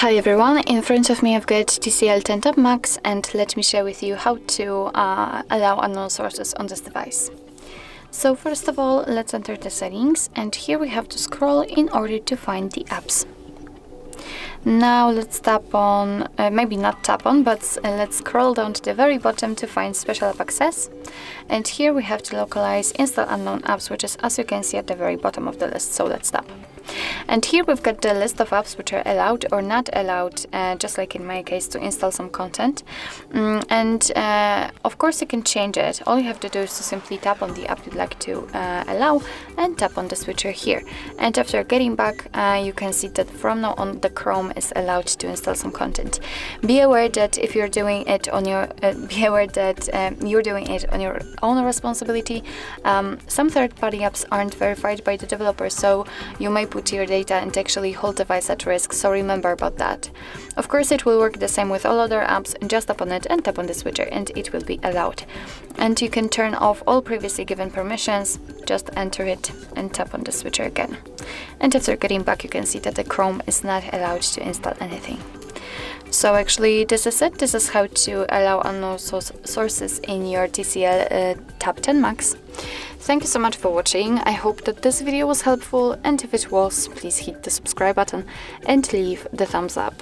Hi everyone, in front of me I've got TCL TabMax, and let me share with you how to allow unknown sources on this device. So first of all, let's enter the settings, and here we have to scroll in order to find the apps. Now let's tap on, maybe not tap on, but let's scroll down to the very bottom to find special app access. And here we have to localize install unknown apps, which is, as you can see, at the very bottom of the list. So let's tap. And here we've got the list of apps which are allowed or not allowed, just like in my case, to install some content. Of course you can change it. All you have to do is to simply tap on the app you'd like to allow and tap on the switcher here. And after getting back, you can see that from now on the Chrome is allowed to install some content. Be aware that if you're doing it on your, you're doing it on your own responsibility. Some third-party apps aren't verified by the developer, so you may put your data and actually whole device at risk, so remember about that. Of course, it will work the same with all other apps. Just tap on it and tap on the switcher and it will be allowed. And you can turn off all previously given permissions. Just enter it and tap on the switcher again. And after getting back, you can see that the Chrome is not allowed to install anything. So actually this is it. This is how to allow unknown sources in your TCL TabMax. Thank you so much for watching. I hope that this video was helpful, and if it was, please hit the subscribe button and leave the thumbs up.